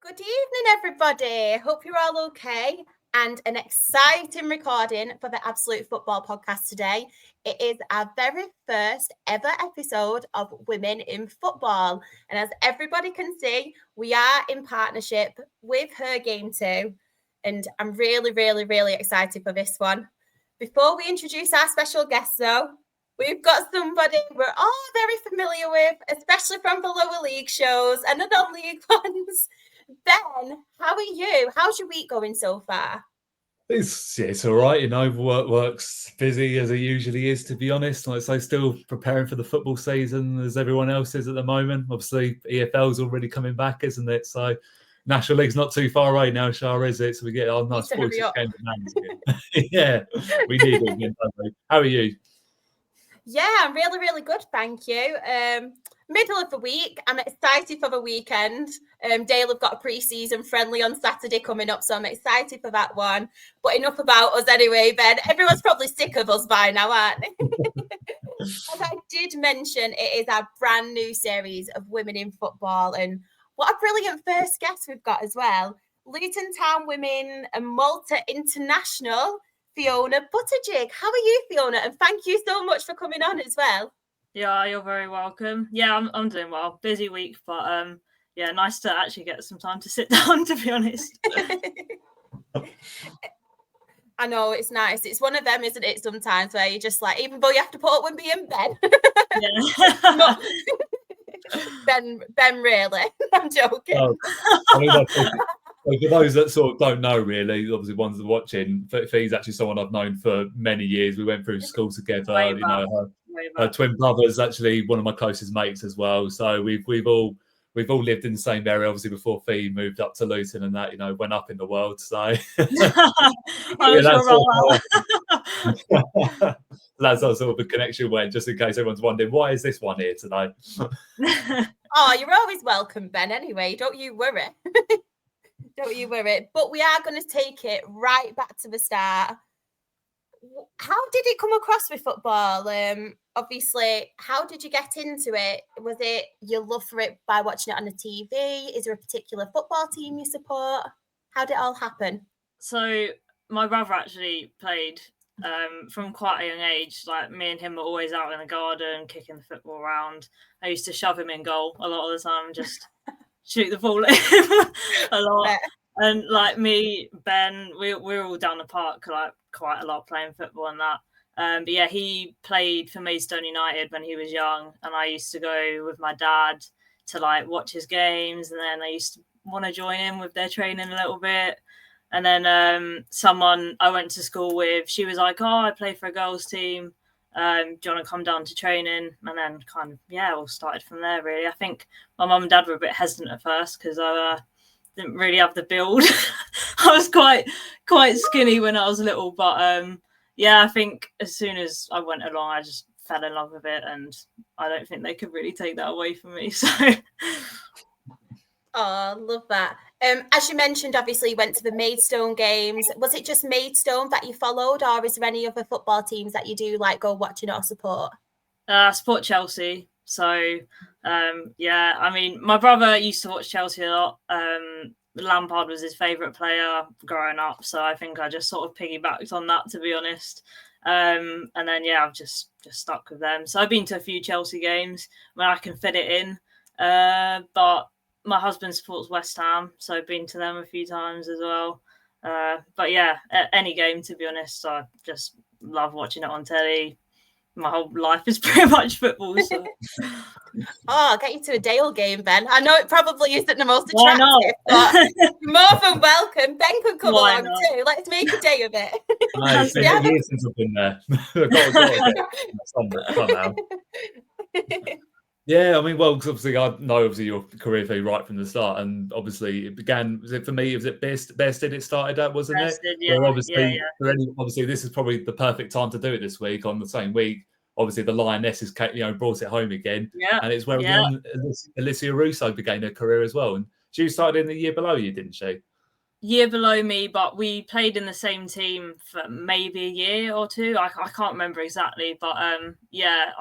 Good evening, everybody. Hope you're all okay. And an exciting recording for the Absolute Football podcast today. It is our very first ever episode of Women in Football. And as everybody can see, we are in partnership with Her Game Too. And I'm really excited for this one. Before we introduce our special guest, though, we've got somebody we're all very familiar with, especially from the lower league shows and the non-league ones. Ben, how are you? How's your week going so far? It's all right, work's busy as it usually is, to be honest. Like I say, still preparing for the football season as everyone else is at the moment. Obviously, EFL's already coming back, isn't it? So National League's not too far away now, Shah, is it? So we get our nice 46 games of hands again. Yeah, we need it again, don't we? How are you? Yeah, I'm really good, thank you. Middle of the week, I'm excited for the weekend. Dale have got a pre-season friendly on Saturday coming up, so I'm excited for that one. But enough about us anyway, Ben. Everyone's probably sick of us by now, aren't they? As I did mention, it is our brand new series of Women in Football, and what a brilliant first guest we've got as well. Luton Town Women and Malta International, Fiona Buttigieg. How are you, Fiona? And thank you so much for coming on as well. Yeah, you're very welcome. Yeah, I'm doing well. Busy week, but yeah, nice to actually get some time to sit down, to be honest. I know, it's nice. It's one of them, isn't it, sometimes where you're just like, even though you have to put up with me and Ben. Yeah. Ben, really? I'm joking. I mean, for those that sort of don't know, really, obviously ones that are watching, Fee's actually someone I've known for many years. We went through school together. Her twin brother's actually one of my closest mates as well. So we've all lived in the same area, obviously, before Fee moved up to Luton and that, went up in the world. So that's how sort of the connection went, just in case everyone's wondering, why is this one here today? Oh, you're always welcome, Ben, anyway. Don't you worry. Don't you worry. But we are going to take it right back to the start. How did it come across with football? Obviously, how did you get into it? Was it your love for it by watching it on the TV? Is there a particular football team you support? How did it all happen? So my brother actually played from quite a young age. Like, me and him were always out in the garden, kicking the football around. I used to shove him in goal a lot of the time, just shoot the ball at him a lot. Yeah. And like me, Ben, we're all down the park like quite a lot playing football and that. But yeah, he played for Maidstone United when he was young, and I used to go with my dad to like watch his games, and then I used to want to join in with their training a little bit. And then someone I went to school with, she was like, "Oh, I play for a girls' team. Do you want to come down to training?" And then kind of, yeah, all started from there, really. I think my mum and dad were a bit hesitant at first because I didn't really have the build. I was quite skinny when I was little, but yeah, I think as soon as I went along, I just fell in love with it, and I don't think they could really take that away from me. So, oh, love that. As you mentioned, obviously you went to the Maidstone games. Was it just Maidstone that you followed, or is there any other football teams that you do like go watching or support? I support Chelsea. So, yeah, I mean, my brother used to watch Chelsea a lot. Lampard was his favourite player growing up, so I think I just sort of piggybacked on that, to be honest. And then, yeah, I've just stuck with them. So I've been to a few Chelsea games when I can fit it in. But my husband supports West Ham, so I've been to them a few times as well. But yeah, any game, to be honest, I just love watching it on telly. My whole life is pretty much football. So. I'll get you to a Dale game, Ben. I know it probably isn't the most attractive, but you're more than welcome. Ben could come along too. Let's make a day of it. It's been years since I've been there. Yeah, I mean, well, because obviously I know your career Fee right from the start, and obviously it began. Was it for me? Was it Bested? It started at, wasn't it? Yeah. Obviously, obviously, this is probably the perfect time to do it this week on the same week. Obviously, the Lionesses, brought it home again, and it's where Alicia Russo began her career as well. And she started in the year below you, didn't she? Year below me, but we played in the same team for maybe a year or two. I can't remember exactly, but yeah,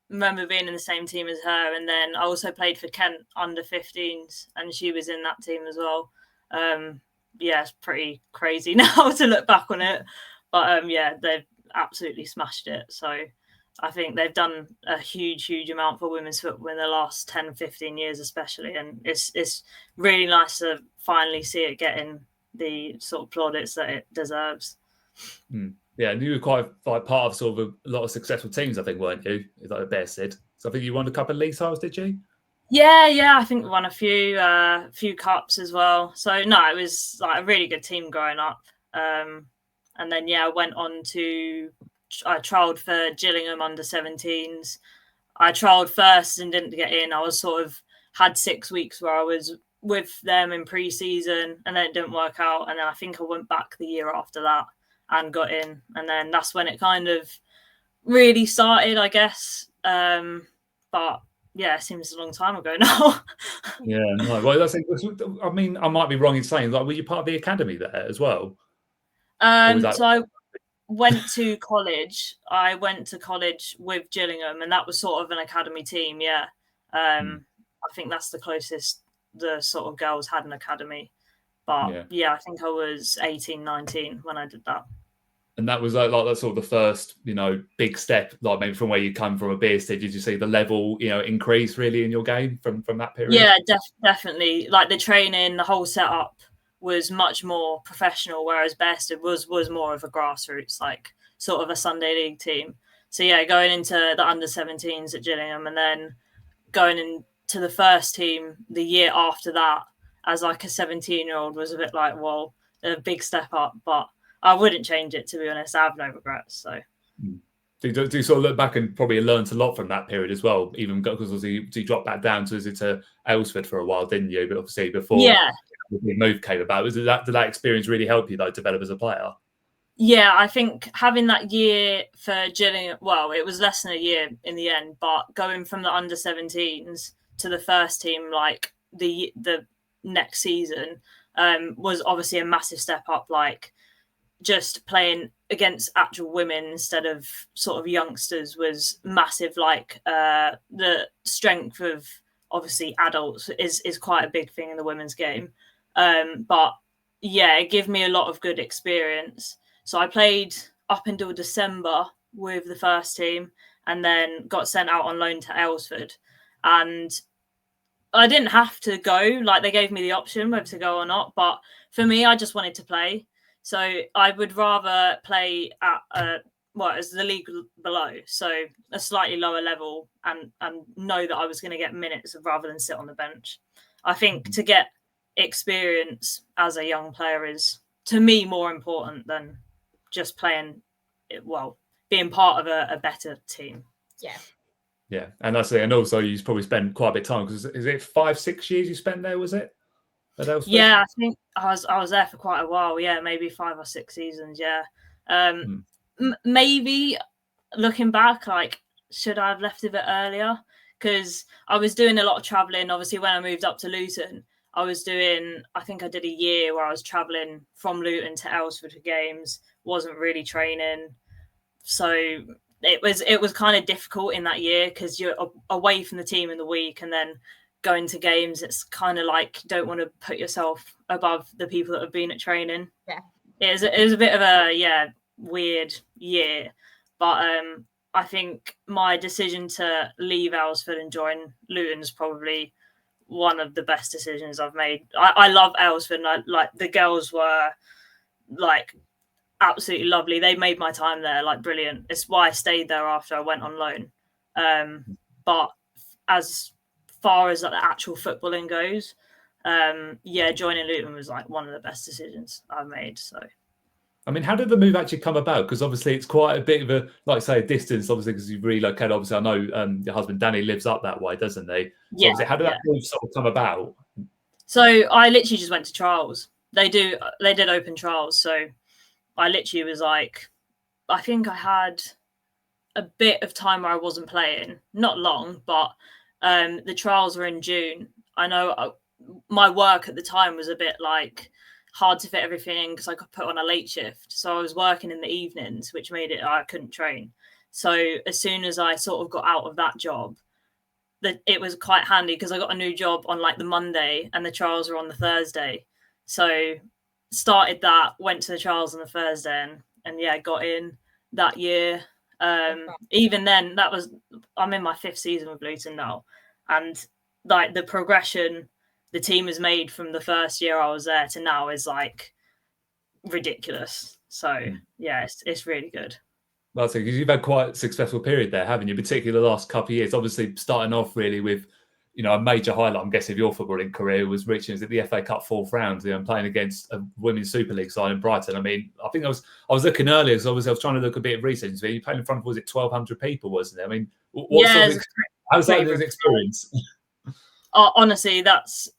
remember being in the same team as her, and then I also played for Kent under 15s, and she was in that team as well. Yeah, it's pretty crazy now to look back on it, but yeah, they've absolutely smashed it. So I think they've done a huge amount for women's football in the last 10, 15 years, especially, and it's really nice to finally see it getting the sort of plaudits that it deserves. Yeah, and you were quite like part of sort of a lot of successful teams, I think, weren't you? Like Bear said. So I think you won a couple of league titles, did you? Yeah, I think we won a few cups as well. So no, it was like a really good team growing up. And then I went on to I trialled for Gillingham under 17s. I trialled first and didn't get in. I was sort of had 6 weeks where I was with them in pre-season, and then it didn't work out. And then I think I went back the year after that and got in, and then that's when it kind of really started, I guess. But yeah, it seems a long time ago now. Yeah, no. Well, I mean, I might be wrong in saying, like, were you part of the academy there as well? So I went to college. I went to college with Gillingham, and that was sort of an academy team. Yeah, I think that's the closest the sort of girls had an academy. But yeah, I think I was 18, 19 when I did that. And that was like that's sort of the first, big step, like maybe from where you come from a beer stage. Did you see the level, increase really in your game from that period? Yeah, definitely. Like the training, the whole setup was much more professional, whereas Bearsted was more of a grassroots, like sort of a Sunday league team. So yeah, going into the under 17s at Gillingham and then going into the first team the year after that as like a 17-year-old was a bit like, well, a big step up, but I wouldn't change it, to be honest. I have no regrets. So, do you sort of look back and probably learned a lot from that period as well? Even because obviously you dropped back down to Aylesford for a while, didn't you? But obviously before the move came about, did that experience really help you though develop as a player? Yeah, I think having that year for Gillingham, well, it was less than a year in the end, but going from the under 17s to the first team, like the next season, was obviously a massive step up. Like, just playing against actual women instead of sort of youngsters was massive. Like the strength of obviously adults is quite a big thing in the women's game. But yeah, it gave me a lot of good experience. So I played up until December with the first team and then got sent out on loan to Aylesford. And I didn't have to go, like they gave me the option whether to go or not. But for me, I just wanted to play. So I would rather play at as the league below, so a slightly lower level, and know that I was going to get minutes rather than sit on the bench. I think to get experience as a young player is, to me, more important than just playing, being part of a better team. Yeah, and also you probably spent quite a bit of time, because is it 5-6 years you spent there? Was it? Yeah, I think I was there for quite a while. Yeah, maybe 5 or 6 seasons. Yeah, maybe looking back, like, should I have left a bit earlier? Because I was doing a lot of traveling. Obviously, when I moved up to Luton, I think I did a year where I was traveling from Luton to Aylesford for games. Wasn't really training, so it was kind of difficult in that year because you're away from the team in the week and then going to games. It's kind of like you don't want to put yourself above the people that have been at training. Yeah, it was a bit of a weird year, but I think my decision to leave Aylesford and join Luton is probably one of the best decisions I've made. I love Aylesford, and the girls were like absolutely lovely. They made my time there like brilliant. It's why I stayed there after I went on loan. But as far as the actual footballing goes, joining Luton was like one of the best decisions I've made. So, I mean, how did the move actually come about? Because obviously it's quite a bit of a, like say, a distance, obviously, because you've relocated. Obviously, I know your husband Danny lives up that way, doesn't he? So how did that move sort of come about? So I literally just went to trials. They did open trials. So I literally was like, I think I had a bit of time where I wasn't playing, not long, but the trials were in June. I know my work at the time was a bit like hard to fit everything in because I got put on a late shift. So I was working in the evenings, which made it I couldn't train. So as soon as I sort of got out of that job, it was quite handy because I got a new job on like the Monday and the trials were on the Thursday. So started that, went to the trials on the Thursday, and yeah, got in that year. Even then, I'm in my 5th season with Luton now, and like the progression the team has made from the first year I was there to now is like ridiculous. So yeah, it's really good. That's it, because you've had quite a successful period there, haven't you? Particularly the last couple of years. Obviously, starting off really with, a major highlight, I'm guessing, of your footballing career was reaching the FA Cup 4th round, and playing against a Women's Super League side in Brighton. I mean, I think I was looking earlier, because obviously I was trying to look a bit of research. You played in front of, was it 1,200 people, wasn't it? I mean, how was that experience? Honestly, that's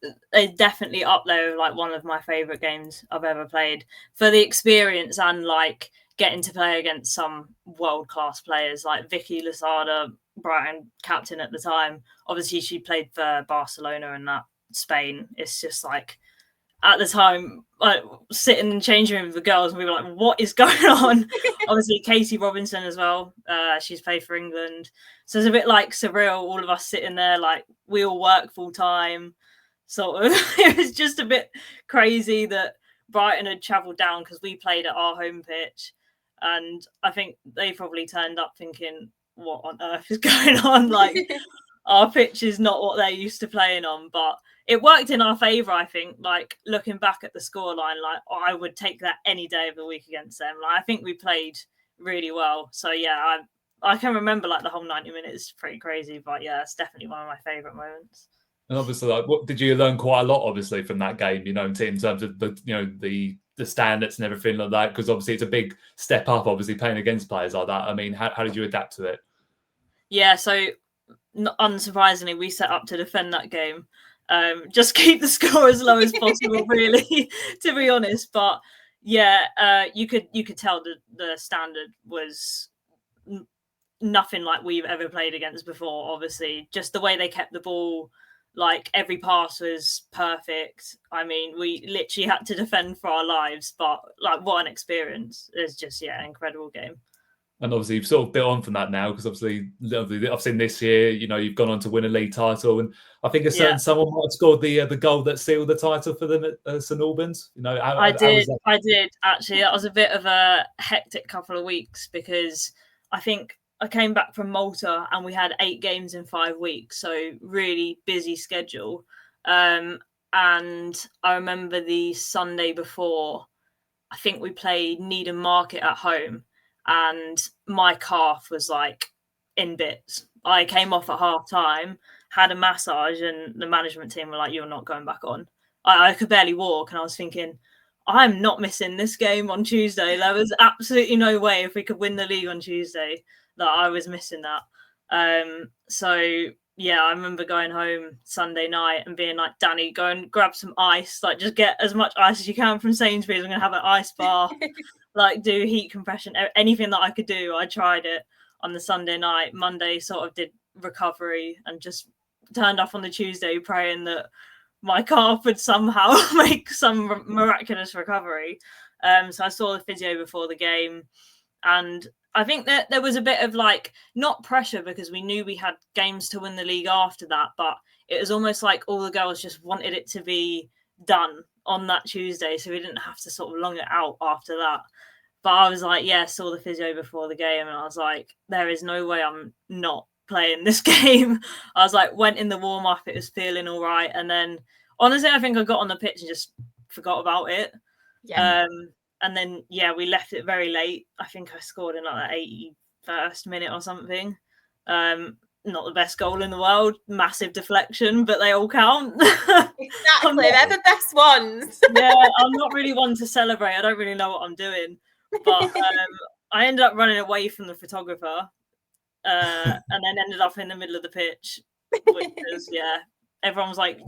definitely up there, like one of my favourite games I've ever played, for the experience and like getting to play against some world-class players like Vicky Lozada, Brighton captain at the time. Obviously, she played for Barcelona and that Spain. It's just like, at the time, like sitting in the changing room with the girls, and we were like, what is going on? Obviously, Katie Robinson as well. She's played for England. So it's a bit like surreal, all of us sitting there, like we all work full time. Sort of, it was just a bit crazy that Brighton had travelled down because we played at our home pitch. And I think they probably turned up thinking, what on earth is going on? Like, our pitch is not what they're used to playing on. But it worked in our favour, I think. Like, looking back at the scoreline, like, I would take that any day of the week against them. Like, I think we played really well. So, yeah, I can remember, like, the whole 90 minutes. Pretty crazy. But, yeah, it's definitely one of my favourite moments. And obviously, like, what did you learn quite a lot, obviously, from that game, in terms of the standards and everything like that? Because obviously it's a big step up, obviously, playing against players like that. I mean, how did you adapt to it? Yeah, so unsurprisingly, we set up to defend that game. Just keep the score as low as possible, really, to be honest. But yeah, you could tell the standard was nothing like we've ever played against before. Obviously, just the way they kept the ball, like every pass was perfect. I mean, we literally had to defend for our lives, but like what an experience. It's just, yeah, an incredible game. And obviously you've sort of built on from that now, because obviously I've seen this year, you've gone on to win a league title, and I think someone might have scored the goal that sealed the title for them at St Albans. I did actually. That was a bit of a hectic couple of weeks, because I think I came back from Malta and we had 8 games in 5 weeks, so really busy schedule. And I remember the Sunday before, I think we played Needham Market at home, and my calf was like in bits. I came off at half time, had a massage, and the management team were like, "You're not going back on." I could barely walk, and I was thinking, I'm not missing this game on Tuesday. There was absolutely no way, if we could win the league on Tuesday, that I was missing that. So yeah, I remember going home Sunday night and being like, Danny, go and grab some ice. Like, just get as much ice as you can from Sainsbury's. I'm going to have an ice bar, like do heat compression, anything that I could do. I tried it on the Sunday night. Monday sort of did recovery and just turned up on the Tuesday praying that my calf would somehow make some miraculous recovery. So I saw the physio before the game, and I think that there was a bit of like, not pressure, because we knew we had games to win the league after that, but it was almost like all the girls just wanted it to be done on that Tuesday, so we didn't have to sort of long it out after that. But I was like, yeah, saw the physio before the game, and I was like, there is no way I'm not playing this game. I was like, went in the warm-up, it was feeling all right, and then honestly, I think I got on the pitch and just forgot about it. Yeah. And then, yeah, we left it very late. I think I scored in like the 81st minute or something. Not the best goal in the world. Massive deflection, but they all count. Exactly. They're the best ones. Yeah, I'm not really one to celebrate. I don't really know what I'm doing. But I ended up running away from the photographer and then ended up in the middle of the pitch, which was, yeah, everyone was like,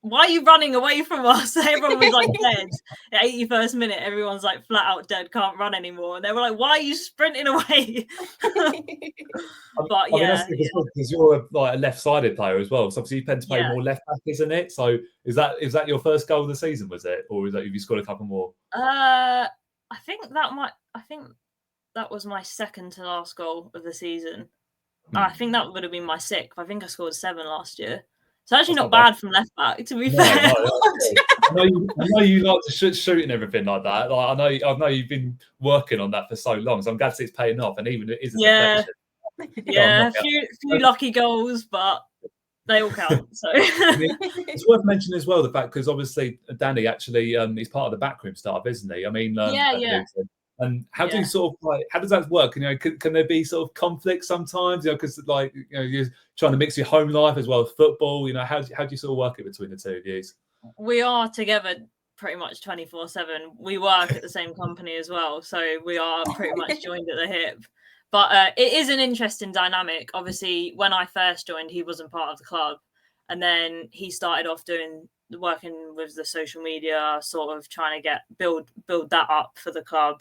why are you running away from us? Everyone was like dead. At 81st minute, everyone's like flat out dead, can't run anymore. And they were like, why are you sprinting away? But yeah, because you're like a left-sided player as well. So obviously you tend to play more left back, isn't it? So is that your first goal of the season, was it? Or have you scored a couple more? I think that was my second to last goal of the season. I think that would have been my 6th. I think I scored 7 last year. It's actually not bad from left back, to be fair. I know you like to shoot and everything like that. Like, I know you've been working on that for so long, so I'm glad to see it's paying off. And even it is a deflection. Yeah, a few lucky goals, but they all count. So it's worth mentioning as well the fact, because obviously Danny actually he's part of the backroom staff, isn't he? I mean, yeah. And how do you sort of how does that work? You know, can there be sort of conflict sometimes? You know, because like you're trying to mix your home life as well as football. You know, how do you sort of work it between the two of you? We are together pretty much 24/7. We work at the same company as well, so we are pretty much joined at the hip. But it is an interesting dynamic. Obviously, when I first joined, he wasn't part of the club, and then he started off working with the social media, sort of trying to build that up for the club.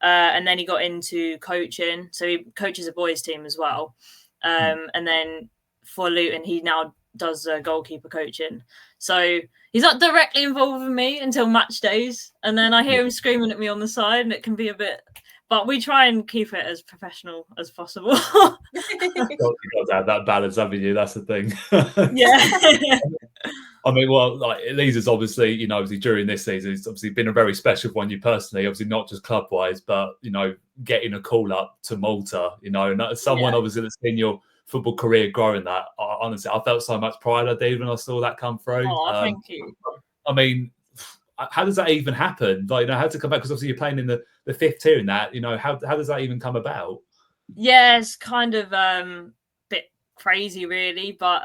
And then he got into coaching, so he coaches a boys team as well. And then for Luton, he now does goalkeeper coaching. So he's not directly involved with me until match days, and then I hear him screaming at me on the side, and it can be a bit. But we try and keep it as professional as possible. You've got to have that balance, haven't you? That's the thing. Yeah. I mean, well, like Elisa's obviously, you know, obviously during this season, it's obviously been a very special one. You personally, obviously not just club wise, but you know, getting a call up to Malta, you know, and as someone obviously that's seen your football career growing that, honestly, I felt so much pride I did when I saw that come through. Oh, thank you. I mean, how does that even happen? Like, you know, how to come back? Because obviously you're playing in the 5th tier in that. You know, how does that even come about? Yeah, it's kind of bit crazy, really. But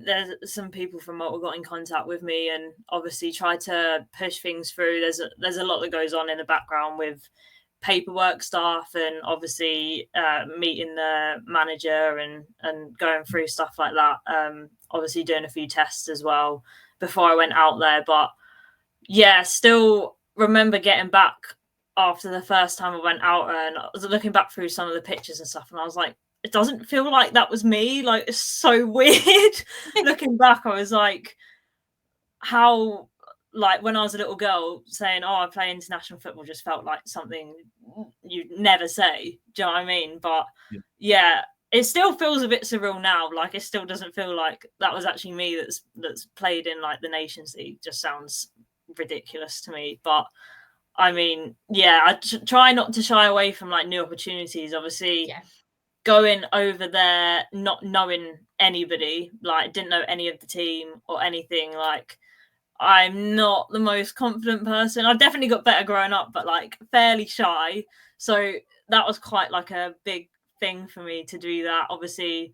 there's some people from Malta got in contact with me and obviously tried to push things through. There's a lot that goes on in the background with paperwork stuff and obviously meeting the manager and going through stuff like that. Obviously doing a few tests as well before I went out there, but yeah, still remember getting back after the first time I went out and I was looking back through some of the pictures and stuff and I was like, it doesn't feel like that was me. Like, it's so weird. Looking back, I was like, how, like, when I was a little girl saying, oh, I play international football just felt like something you'd never say. Do you know what I mean? But yeah, it still feels a bit surreal now. Like, it still doesn't feel like that was actually me that's played in like the Nations League. Just sounds ridiculous to me. But I mean, yeah, I try not to shy away from like new opportunities. Obviously, going over there, not knowing anybody, like didn't know any of the team or anything. Like, I'm not the most confident person. I've definitely got better growing up, but like fairly shy. So that was quite like a big thing for me to do that. Obviously,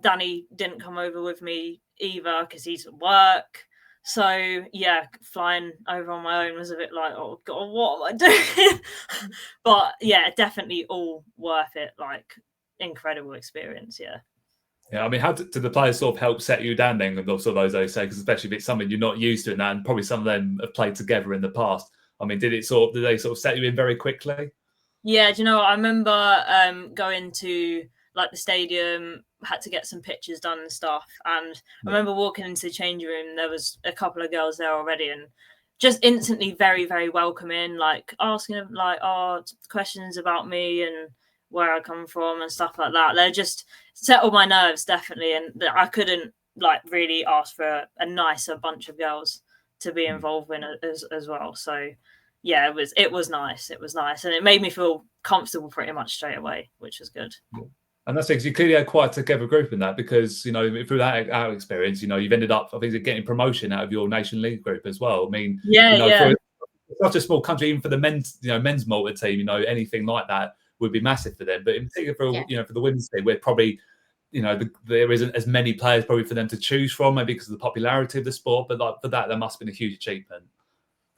Danny didn't come over with me either because he's at work. So yeah, flying over on my own was a bit like, oh God, what am I doing? But yeah, definitely all worth it. Like, incredible experience. Yeah. Yeah, I mean, how did the players sort of help set you down then? Also, those I say, because especially if it's something you're not used to, and probably some of them have played together in the past. I mean, did they sort of set you in very quickly? Yeah, do you know what? I remember going to like the stadium, had to get some pictures done and stuff. And I remember walking into the changing room, there was a couple of girls there already and just instantly very, very welcoming, like asking them like, oh, questions about me and where I come from and stuff like that. They just settled my nerves, definitely. And I couldn't like really ask for a nicer bunch of girls to be involved in as well. So yeah, it was nice. It was nice. And it made me feel comfortable pretty much straight away, which was good. And that's because you clearly had quite a together group in that because, you know, through that our experience, you know, you've ended up, I think, getting promotion out of your Nation League group as well. I mean, for such a small country, even for the men's Malta team, you know, anything like that would be massive for them. But in particular for the women's team, where probably, you know, there isn't as many players probably for them to choose from, maybe because of the popularity of the sport. But like for that, there must have been a huge achievement.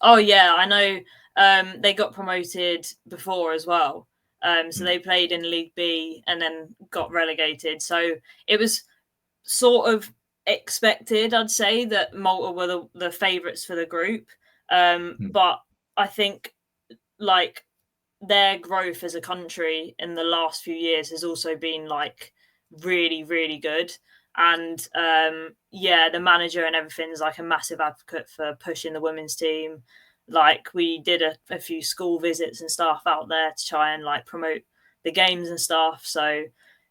Oh yeah, I know. They got promoted before as well. So they played in League B and then got relegated. So it was sort of expected, I'd say, that Malta were the favourites for the group. But I think like their growth as a country in the last few years has also been like really, really good. And the manager and everything's like a massive advocate for pushing the women's team. Like we did a few school visits and stuff out there to try and like promote the games and stuff. So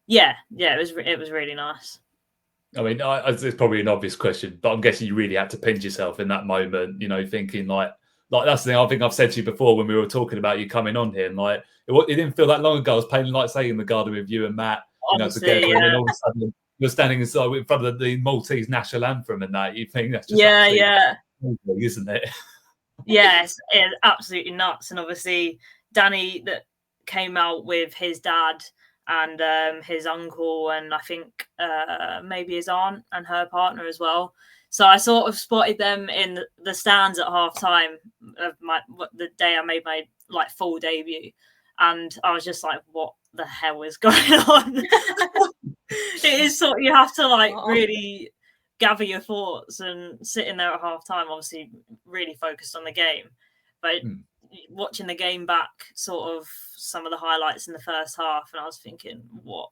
yeah, it was really nice. I mean, it's probably an obvious question, but I'm guessing you really had to pinch yourself in that moment, thinking like that's the thing I think I've said to you before when we were talking about you coming on here. And like, it didn't feel that long ago. I was playing, like, say, in the garden with you and Matt, Honestly, together. yeah. And then all of a sudden you're standing inside in front of the Maltese national anthem and that. You think that's just crazy, isn't it? Yes, it's absolutely nuts. And obviously, Danny that came out with his dad and his uncle, and I think maybe his aunt and her partner as well. So I sort of spotted them in the stands at half time of the day I made my like full debut, and I was just like, "What the hell is going on?" It is sort of, you have to like really gather your thoughts and sitting there at half time, obviously really focused on the game, but watching the game back, sort of some of the highlights in the first half, and I was thinking, what,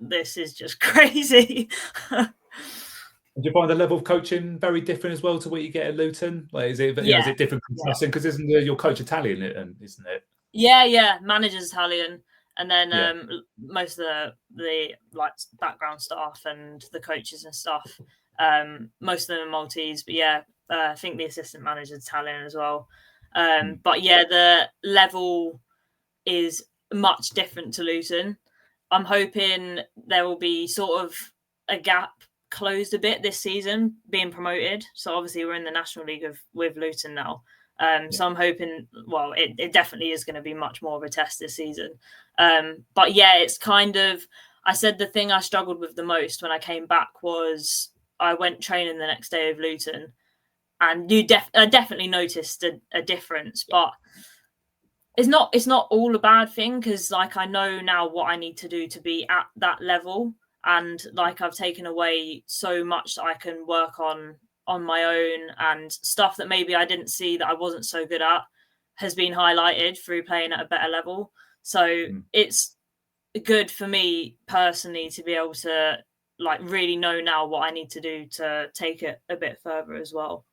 this is just crazy. Do you find the level of coaching very different as well to what you get at Luton? Like, is it different? Because isn't your coach Italian, isn't it? Yeah, manager's Italian, and then most of the like background staff and the coaches and stuff, most of them are Maltese, but I think the assistant manager's Italian as well. But yeah, the level is much different to Luton. I'm hoping there will be sort of a gap closed a bit this season, being promoted. So obviously we're in the National League with Luton now. So I'm hoping, well, it definitely is going to be much more of a test this season. But yeah, it's kind of, I said the thing I struggled with the most when I came back was I went training the next day of Luton, and I definitely noticed a difference, but it's not all a bad thing, because like I know now what I need to do to be at that level, and like I've taken away so much that I can work on my own, and stuff that maybe I didn't see that I wasn't so good at has been highlighted through playing at a better level. So it's good for me personally to be able to like really know now what I need to do to take it a bit further as well.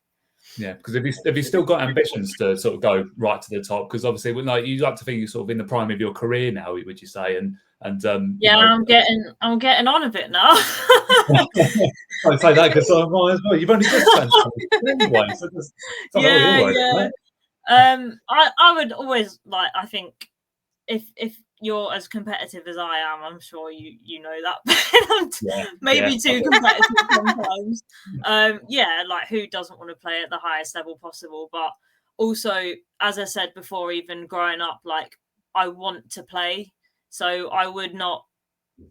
Yeah, because have you still got ambitions to sort of go right to the top? Because obviously, like, you like to think you're sort of in the prime of your career now, would you say? And I'm getting on a bit now. I'd say that because I might as well. You've only just turned 20 anyway, so I would always like. I think if you're as competitive as I am, I'm sure you know that. Maybe too competitive sometimes. Like, who doesn't want to play at the highest level possible? But also, as I said before, even growing up, like, I want to play, so I would not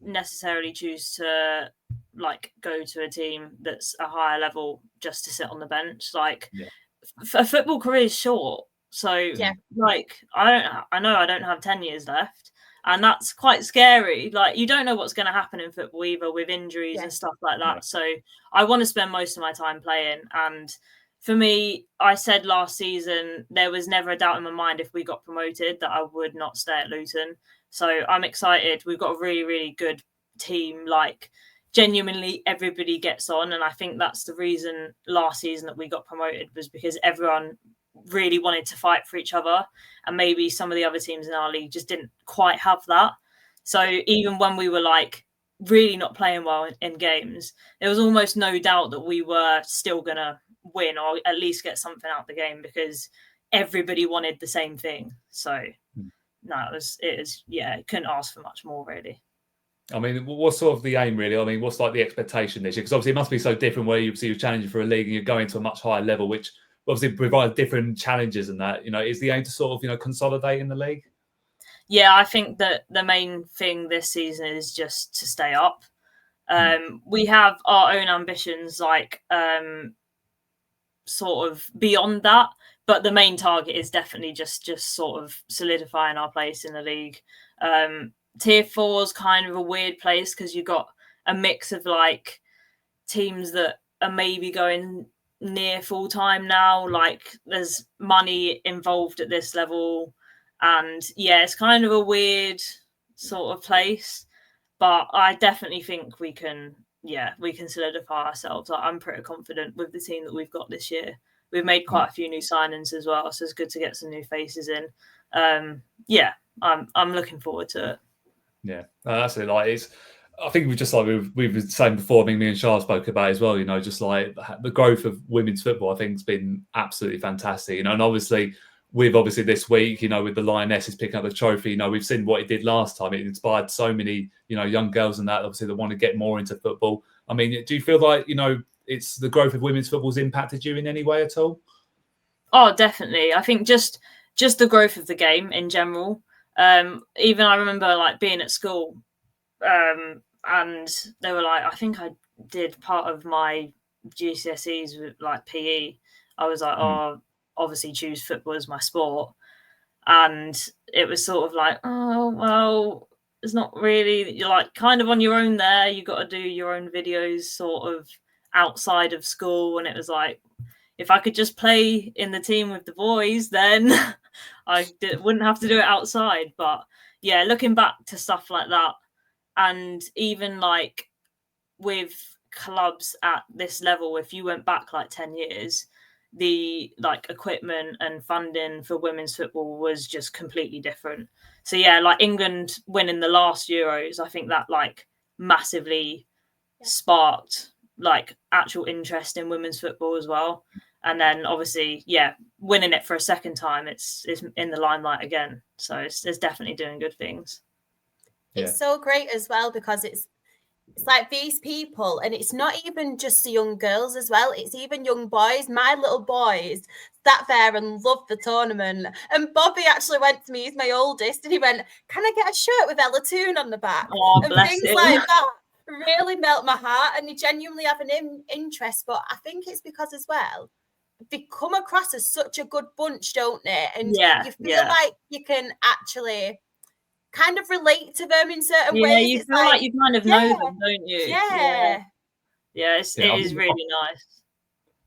necessarily choose to like go to a team that's a higher level just to sit on the bench. Like, a football career is short. So like I know I don't have 10 years left, and that's quite scary. Like, you don't know what's going to happen in football either, with injuries and stuff like that. So I want to spend most of my time playing. And for me, I said last season, there was never a doubt in my mind if we got promoted that I would not stay at Luton. So I'm excited. We've got a really, really good team. Like, genuinely everybody gets on, and I think that's the reason last season that we got promoted, was because everyone really wanted to fight for each other, and maybe some of the other teams in our league just didn't quite have that. So even when we were like really not playing well in games, there was almost no doubt that we were still gonna win, or at least get something out of the game, because everybody wanted the same thing. So no, it couldn't ask for much more, really. I mean, what's sort of the aim, really? I mean, what's like the expectation this year? Because obviously it must be so different where you're challenging for a league and you're going to a much higher level, which obviously provides different challenges. And that, is the aim to sort of, consolidate in the league? Yeah, I think that the main thing this season is just to stay up. We have our own ambitions, like sort of beyond that, but the main target is definitely just sort of solidifying our place in the league. Tier 4 is kind of a weird place, because you've got a mix of like teams that are maybe going near full time now. Like, there's money involved at this level, and it's kind of a weird sort of place. But I definitely think we can solidify ourselves. I'm pretty confident with the team that we've got this year. we've made quite a few new signings as well, so it's good to get some new faces in. I'm looking forward to it. Yeah, that's it. Like, it's, I think we just like we were saying before. I mean, me and Charles spoke about it as well. You know, just like the growth of women's football, I think has been absolutely fantastic. You know, and obviously this week, you know, with the Lionesses picking up the trophy, you know, we've seen what it did last time. It inspired so many, you know, young girls and that obviously that want to get more into football. I mean, do you feel like, you know, it's the growth of women's football's impacted you in any way at all? Oh, definitely. I think just the growth of the game in general. Even I remember like being at school, and they were like, I think I did part of my GCSEs with like PE. I was like, oh, obviously choose football as my sport. And it was sort of like, oh, well, it's not really, you're like kind of on your own there. You got to do your own videos sort of outside of school. And it was like, if I could just play in the team with the boys, then wouldn't have to do it outside. But yeah, looking back to stuff like that, and even like with clubs at this level, if you went back like 10 years, the like equipment and funding for women's football was just completely different. So yeah, like England winning the last Euros, I think that like massively sparked like actual interest in women's football as well. And then obviously, yeah, winning it for a second time, it's in the limelight again. So it's definitely doing good things. It's so great as well because it's like these people, and it's not even just the young girls as well. It's even young boys. My little boys sat there and loved the tournament. And Bobby actually went to me, he's my oldest, and he went, "Can I get a shirt with Ella Toon on the back?" Oh, and bless things him. like that really melt my heart. And you genuinely have an interest. But I think it's because as well, they come across as such a good bunch, don't they? And you feel like you can actually kind of relate to them in certain ways. Yeah, you feel like you kind of know them, don't you? Yeah. It is really nice.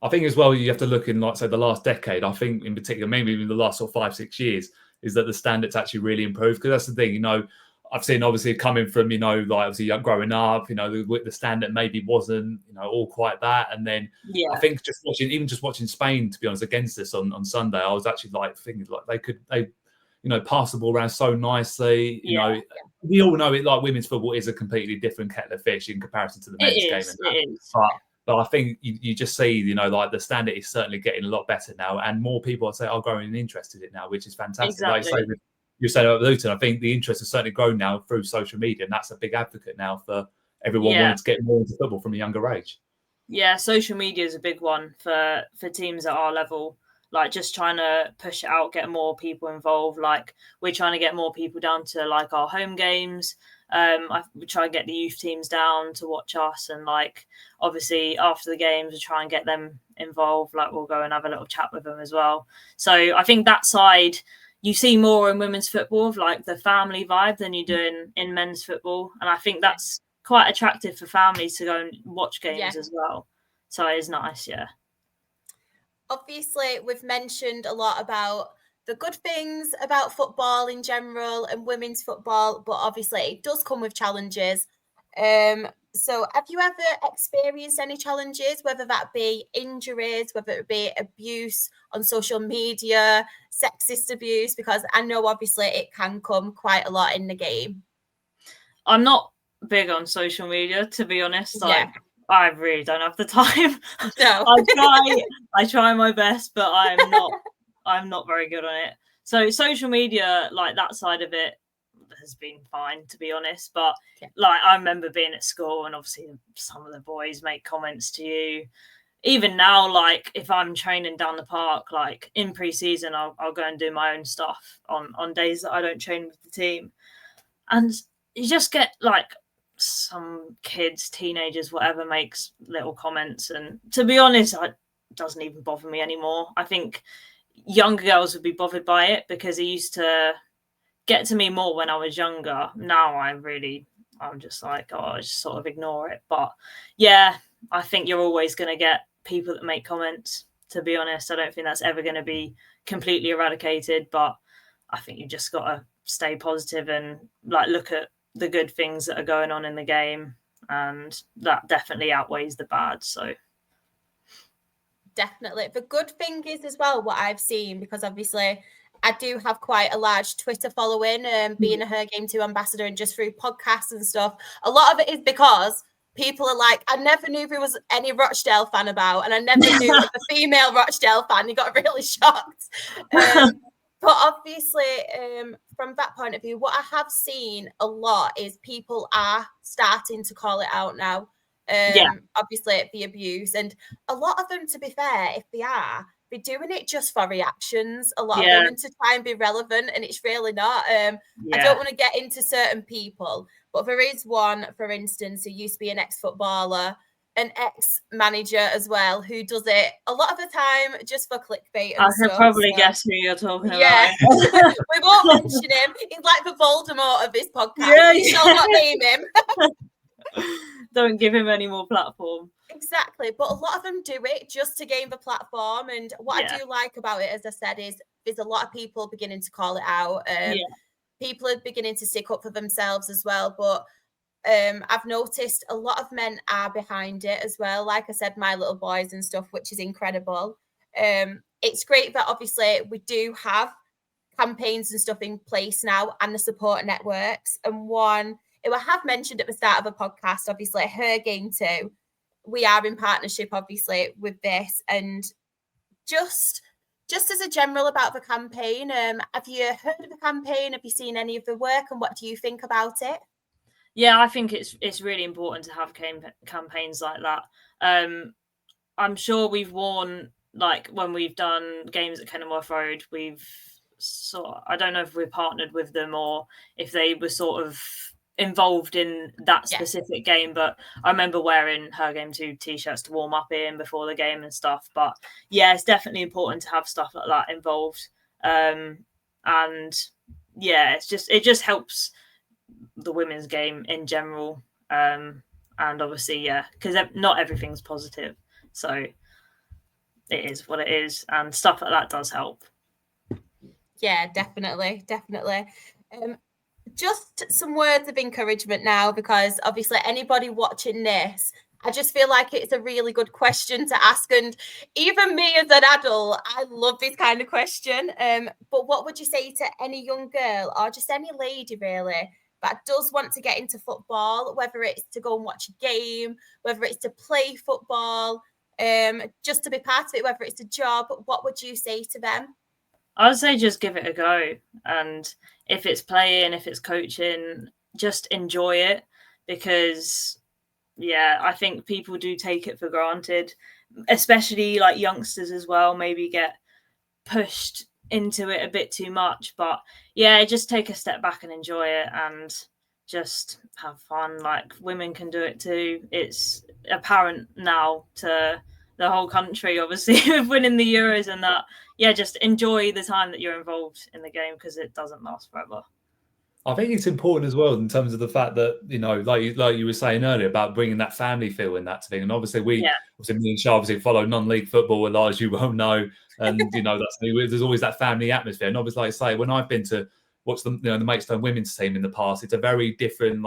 I think as well, you have to look in, like, say, the last decade. I think in particular, maybe in the last sort of 5-6 years, is that the standards actually really improved. Because that's the thing, you know, I've seen obviously coming from, you know, like obviously growing up, you know, the standard maybe wasn't, you know, all quite that. And then I think just watching Spain, to be honest, against us on Sunday, I was actually like thinking like they you know, pass the ball around so nicely. You know, we all know it. Like women's football is a completely different kettle of fish in comparison to the men's game. It is. But I think you just see, you know, like the standard is certainly getting a lot better now, and more people, I'd say, are growing interested in it now, which is fantastic. Exactly. Like you said about Luton, I think the interest has certainly grown now through social media, and that's a big advocate now for everyone wanting to get more into football from a younger age. Yeah, social media is a big one for teams at our level. Like just trying to push it out, get more people involved. Like we're trying to get more people down to like our home games. We try and get the youth teams down to watch us, and like obviously after the games we try and get them involved. Like we'll go and have a little chat with them as well. So I think that side you see more in women's football of like the family vibe than you do in men's football, and I think that's quite attractive for families to go and watch games as well. So it is nice. Obviously, we've mentioned a lot about the good things about football in general and women's football, but obviously it does come with challenges. So have you ever experienced any challenges, whether that be injuries, whether it be abuse on social media, sexist abuse? Because I know obviously it can come quite a lot in the game. I'm not big on social media, to be honest. Like I really don't have the time. No. I try my best, but I'm not very good on it. So social media, like that side of it, has been fine, to be honest. But like I remember being at school, and obviously some of the boys make comments to you. Even now, like if I'm training down the park, like in pre-season, I'll go and do my own stuff on days that I don't train with the team, and you just get like some kids, teenagers, whatever, makes little comments, and to be honest, it doesn't even bother me anymore. I think younger girls would be bothered by it because it used to get to me more when I was younger. Now I'm just like, I just sort of ignore it. But yeah, I think you're always going to get people that make comments, to be honest. I don't think that's ever going to be completely eradicated, but I think you just got to stay positive and like look at the good things that are going on in the game, and that definitely outweighs the bad. So Definitely. The good thing is as well, what I've seen, because obviously I do have quite a large Twitter following, being a Her Game 2 ambassador and just through podcasts and stuff. A lot of it is because people are like, I never knew there was any Rochdale fan about, and I never knew of a female Rochdale fan. You got really shocked. But obviously, from that point of view, what I have seen a lot is people are starting to call it out now. Obviously, the abuse. And a lot of them, to be fair, if they are, they're doing it just for reactions. A lot of women to try and be relevant, and it's really not. I don't want to get into certain people, but there is one, for instance, who used to be an ex-footballer, an ex-manager as well, who does it a lot of the time just for clickbait and I stuff. can probably guess who you're talking about. Yeah, we won't mention him. He's like the Voldemort of this podcast. We shall not name him. Don't give him any more platform. Exactly, but a lot of them do it just to gain the platform. And what I do like about it, as I said, is there's a lot of people beginning to call it out. People are beginning to stick up for themselves as well. But I've noticed a lot of men are behind it as well. Like I said, My Little Boys and stuff, which is incredible. It's great that obviously we do have campaigns and stuff in place now and the support networks. And one, I have mentioned at the start of the podcast, obviously, Her Game 2. We are in partnership, obviously, with this. And just as a general about the campaign, have you heard of the campaign? Have you seen any of the work, and what do you think about it? Yeah, I think it's really important to have campaigns like that. I'm sure we've worn, like when we've done games at Kenilworth Road, I don't know if we're partnered with them or if they were sort of involved in that specific game, but I remember wearing Her Game 2 t-shirts to warm up in before the game and stuff. But yeah, it's definitely important to have stuff like that involved. And yeah, it just helps the women's game in general. And obviously, because not everything's positive, so it is what it is, and stuff like that does help. Yeah, definitely. Just some words of encouragement now, because obviously anybody watching this, I just feel like it's a really good question to ask. And even me as an adult, I love this kind of question. But what would you say to any young girl or just any lady really that does want to get into football, whether it's to go and watch a game, whether it's to play football, just to be part of it, whether it's a job? What would you say to them? I would say just give it a go. And if it's playing, if it's coaching, just enjoy it, because, I think people do take it for granted, especially like youngsters as well, maybe get pushed into it a bit too much. But just take a step back and enjoy it and just have fun. Like, women can do it too. It's apparent now to the whole country, obviously, with winning the Euros and that. Just enjoy the time that you're involved in the game, because it doesn't last forever. I think it's important as well in terms of the fact that, like you were saying earlier about bringing that family feel in that thing. And obviously me and Shah obviously follow non-league football a lot, as you well know. And, there's always that family atmosphere. And obviously, like I say, when I've been to watch the Maidstone women's team in the past, it's a very different,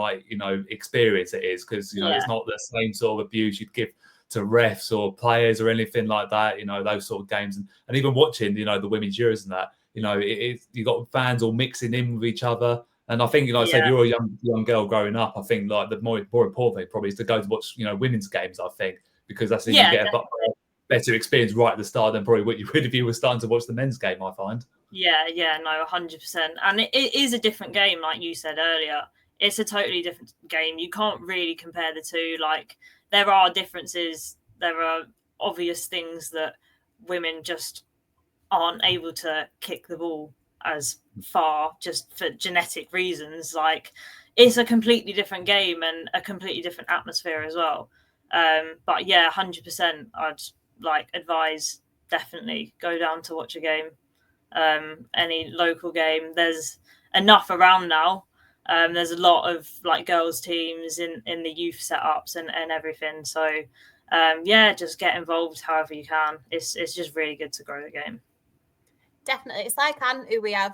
experience it is, because, it's not the same sort of abuse you'd give to refs or players or anything like that, those sort of games. And even watching, the women's Euros and that, you've got fans all mixing in with each other. And I think, say if you're a young girl growing up, I think the more important thing probably is to go to watch, women's games, I think, because that's when you get a better experience right at the start than probably what you would if you were starting to watch the men's game, I find. No, 100%. And it is a different game, like you said earlier. It's a totally different game. You can't really compare the two. Like, there are differences. There are obvious things that women just aren't able to kick the ball as far, just for genetic reasons. Like, it's a completely different game and a completely different atmosphere as well. But 100%, I'd advise definitely go down to watch a game, any local game. There's enough around now. There's a lot of girls teams in the youth setups and everything. So just get involved however you can. It's just really good to grow the game. Definitely. It's like Anne, who we have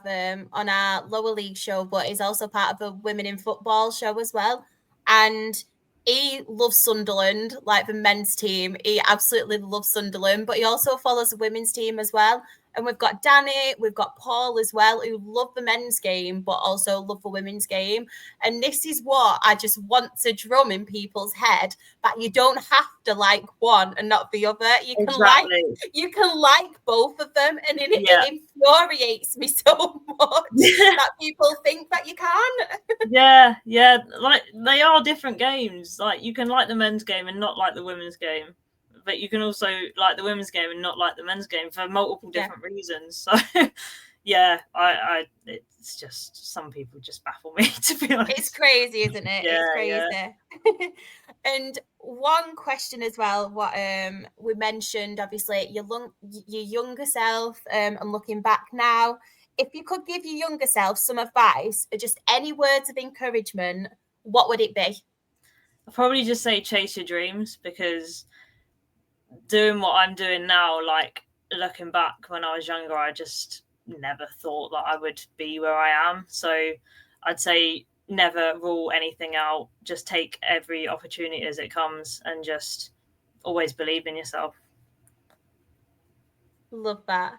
on our lower league show, but is also part of the Women in Football show as well. And he loves Sunderland, like the men's team. He absolutely loves Sunderland, but he also follows the women's team as well. And we've got Danny, we've got Paul as well, who love the men's game, but also love the women's game. And this is what I just want to drum in people's head, that you don't have to like one and not the other. You can like both of them. And it infuriates me so much that people think that you can. Yeah. Like, they are different games. Like, you can like the men's game and not like the women's game. But you can also like the women's game and not like the men's game for multiple different reasons. So, it's just, some people just baffle me, to be honest. It's crazy, isn't it? It's crazy. Yeah. And one question as well, what we mentioned, obviously, your younger self, and looking back now, if you could give your younger self some advice or just any words of encouragement, what would it be? I'd probably just say chase your dreams, because doing what I'm doing now, like, looking back when I was younger, I just never thought that I would be where I am. So I'd say never rule anything out. Just take every opportunity as it comes and just always believe in yourself. Love that.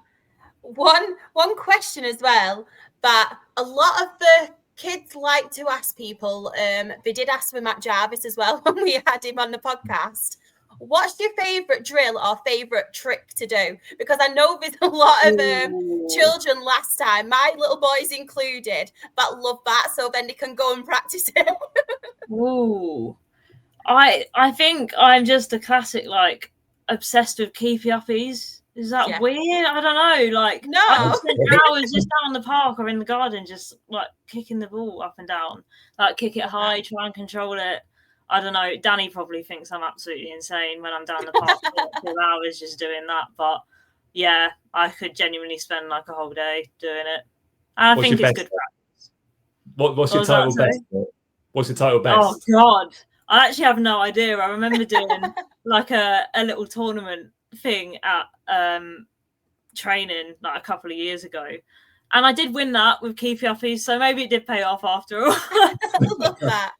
One question as well that a lot of the kids like to ask people, they did ask me Matt Jarvis as well when we had him on the podcast. What's your favourite drill or favourite trick to do? Because I know there's a lot of children last time, my little boys included, that love that, so then they can go and practice it. Ooh. I think I'm just a classic, like, obsessed with keepy uppies. Is that weird? I don't know. Like, no. I spent hours just out in the park or in the garden, just like kicking the ball up and down, like kick it high, try and control it. I don't know. Danny probably thinks I'm absolutely insane when I'm down the park for 2 hours just doing that. But yeah, I could genuinely spend like a whole day doing it. And I think it's good practice. What's your total best? What's your total best? Oh God, I actually have no idea. I remember doing like a little tournament thing at training like a couple of years ago, and I did win that with keepy uppies. So maybe it did pay off after all. Love that.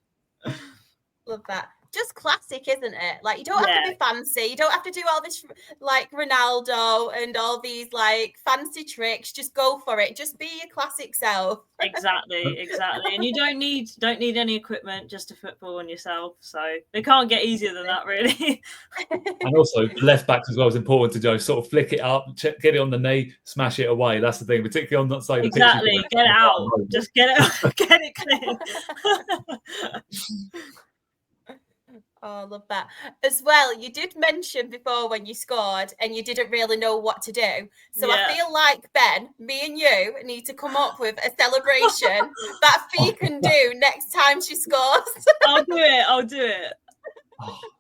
Love that. Just classic, isn't it? Like, you don't have to be fancy. You don't have to do all this like Ronaldo and all these like fancy tricks. Just go for it. Just be your classic self. Exactly. And you don't need any equipment, just a football and yourself. So it can't get easier than that, really. And also, the left backs as well is important to do. Sort of flick it up, get it on the knee, smash it away. That's the thing, particularly on that side. Exactly. Get it out. Just get it clear. Oh, I love that. As well, you did mention before when you scored and you didn't really know what to do. So I feel like, Ben, me and you need to come up with a celebration that Fee can do next time she scores. I'll do it.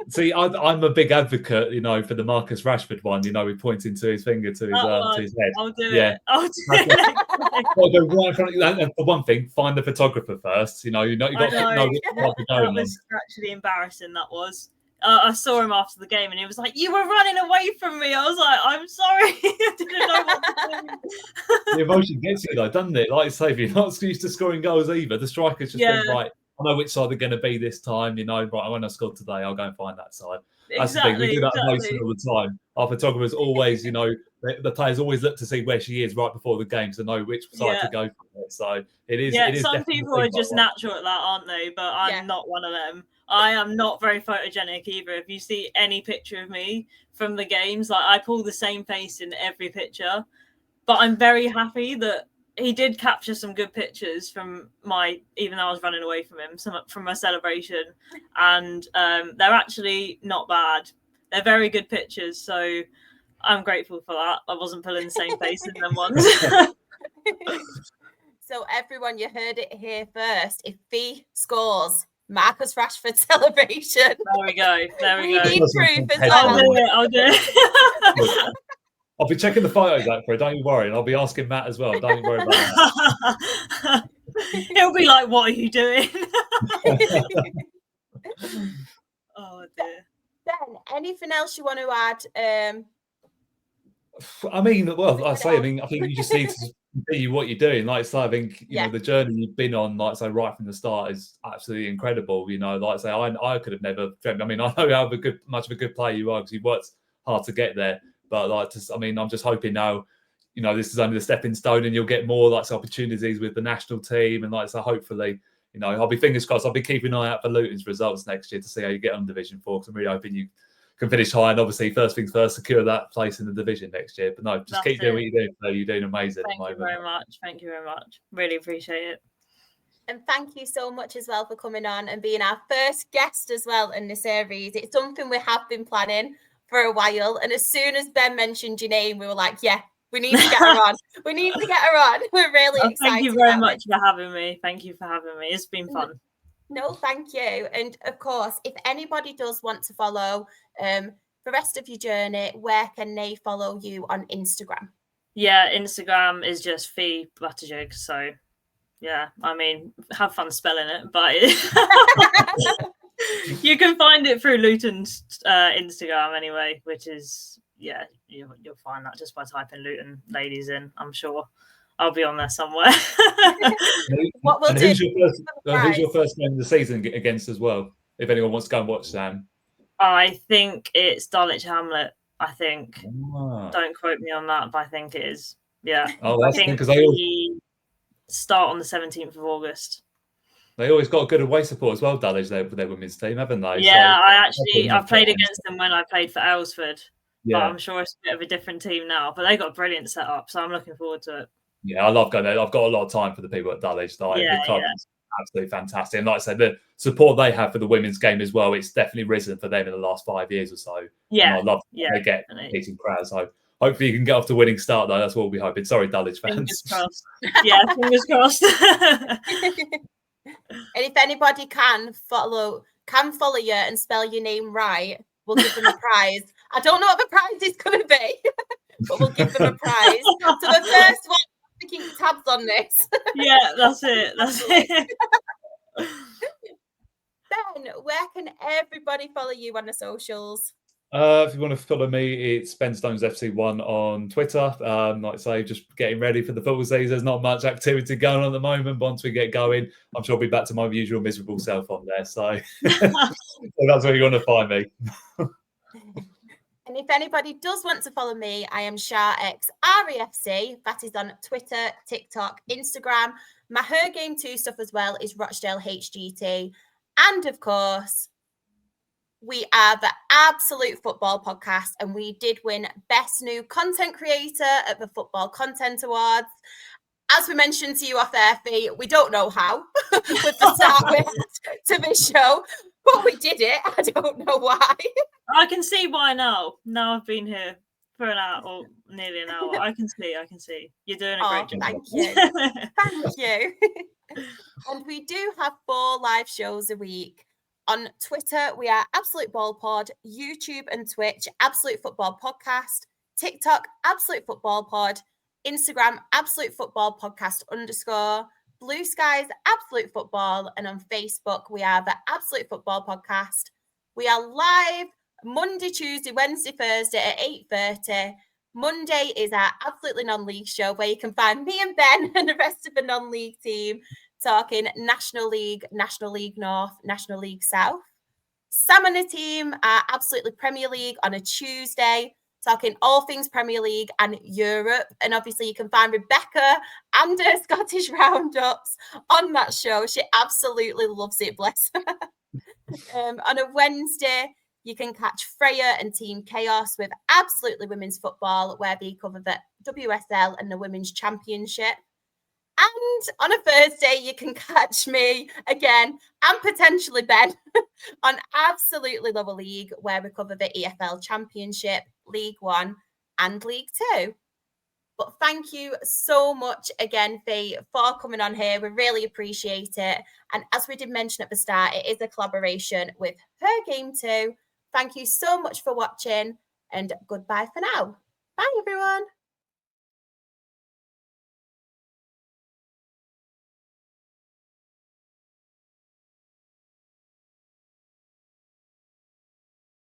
See, I'm a big advocate, for the Marcus Rashford one. We're pointing to his finger to his head. I'll do it. I'll go right in front of you. And for one thing, find the photographer first. You've got to know what that was actually embarrassing. That was. I saw him after the game, and he was like, "You were running away from me." I was like, "I'm sorry, I didn't know what to do." The emotion gets you, though, doesn't it? Like I say, if you're not used to scoring goals either, the strikers just think, right, I know which side they're going to be this time. Right, when I scored today, I'll go and find that side. That's the thing. We do that emotion all the time. Our photographers always, the players always look to see where she is right before the game to know which side to go for it. So it is. Yeah, some people are just natural at that, aren't they? But I'm not one of them. I am not very photogenic either. If you see any picture of me from the games, like I pull the same face in every picture. But I'm very happy that he did capture some good pictures from even though I was running away from him, from my celebration. And they're actually not bad. They're very good pictures. So I'm grateful for that. I wasn't pulling the same face in them ones. So everyone, you heard it here first. If Fee scores, Marcus Rashford celebration. There we go. We need proof as well. I'll do it. I'll be checking the photos out for it. Don't you worry. And I'll be asking Matt as well. Don't you worry about that. He'll be like, "What are you doing?" Oh dear. Ben, anything else you want to add? I think you just need to continue what you're doing. Like I say, I think you Yeah. know the journey you've been on, like I say, right from the start is absolutely incredible. You know, like I say, I could have never dreamt. I mean, I know how much of a good player you are because you've worked hard to get there. But like, I'm just hoping now, you know, this is only the stepping stone, and you'll get more like opportunities with the national team, and like so, hopefully, you know, I'll be fingers crossed. I'll be keeping an eye out for Luton's results next year to see how you get on Division 4. Because I'm really hoping you can finish high, and obviously, first things first, secure that place in the division next year. But no, just keep doing what you're doing. So you're doing amazing at the moment. Thank you very much. Thank you very much. Really appreciate it. And thank you so much as well for coming on and being our first guest as well in the series. It's something we have been planning for a while. And as soon as Ben mentioned your name, we were like, yeah, we need to get her on. We need to get her on. We're really excited. Thank you very much for having me. Thank you for having me. It's been fun. No, thank you. And of course, if anybody does want to follow the rest of your journey, where can they follow you on Instagram? Yeah, Instagram is just Fiona Buttigieg. So yeah, I mean, have fun spelling it, but you can find it through Luton's Instagram anyway, which is, yeah, you'll find that just by typing Luton ladies in. I'm sure I'll be on there somewhere. What we'll do? Who's your first game of the season against as well? If anyone wants to go and watch Sam, I think it's Dulwich Hamlet. I think. Don't quote me on that, but I think it is. Yeah. Oh, that's because we start on the 17th of August. They always got a good away support as well, Dulwich, with their women's team, haven't they? Yeah, so I played against them when I played for Aylesford. Yeah. But I'm sure it's a bit of a different team now. But they got a brilliant setup, so I'm looking forward to it. Yeah, I love going there. I've got a lot of time for the people at Dulwich. The club is absolutely fantastic. And like I said, the support they have for the women's game as well, it's definitely risen for them in the last 5 years or so. Yeah. And I love they get beating crowds. So hopefully you can get off to a winning start, though. That's what we'll be hoping. Sorry, Dulwich fans. Fingers crossed. Yeah, fingers crossed. And if anybody can follow you and spell your name right, we'll give them a prize. I don't know what the prize is going to be, but we'll give them a prize. So the first one, to keep tabs on this. Yeah, that's it. Ben, where can everybody follow you on the socials? If you want to follow me, it's Ben Stones FC1 on Twitter. Like I say, just getting ready for the football season. There's not much activity going on at the moment, but once we get going, I'm sure I'll be back to my usual miserable self on there. So, so that's where you want to find me. And if anybody does want to follow me, I am SharXREFC. That is on Twitter, TikTok, Instagram. My Her Game 2 stuff as well is Rochdale HGT. And of course, we are the Absolute Football Podcast, and we did win Best New Content Creator at the Football Content Awards. As we mentioned to you off air, Fee, we don't know how with the start to this show, but we did it. I don't know why. I can see why now. Now I've been here for an hour or nearly an hour. I can see. You're doing a great job. Thank you. Thank you. And we do have 4 live shows a week. On Twitter, we are Absolute Ball Pod, YouTube and Twitch, Absolute Football Podcast, TikTok, Absolute Football Pod, Instagram, Absolute Football Podcast _ Blue Skies, Absolute Football, and on Facebook, we are the Absolute Football Podcast. We are live Monday, Tuesday, Wednesday, Thursday at 8:30. Monday is our Absolutely Non-League show where you can find me and Ben and the rest of the non-league team talking National League North, National League South. Sam and the team are Absolutely Premier League on a Tuesday, talking all things Premier League and Europe. And obviously you can find Rebecca and her Scottish Roundups on that show. She absolutely loves it, bless her. On a Wednesday, you can catch Freya and Team Chaos with Absolutely Women's Football, where they cover the WSL and the Women's Championship. And on a Thursday, you can catch me again and potentially Ben on Absolutely Lower League, where we cover the EFL Championship, League One and League Two. But thank you so much again, Fee, for coming on here. We really appreciate it. And as we did mention at the start, it is a collaboration with Her Game 2. Thank you so much for watching and goodbye for now. Bye, everyone.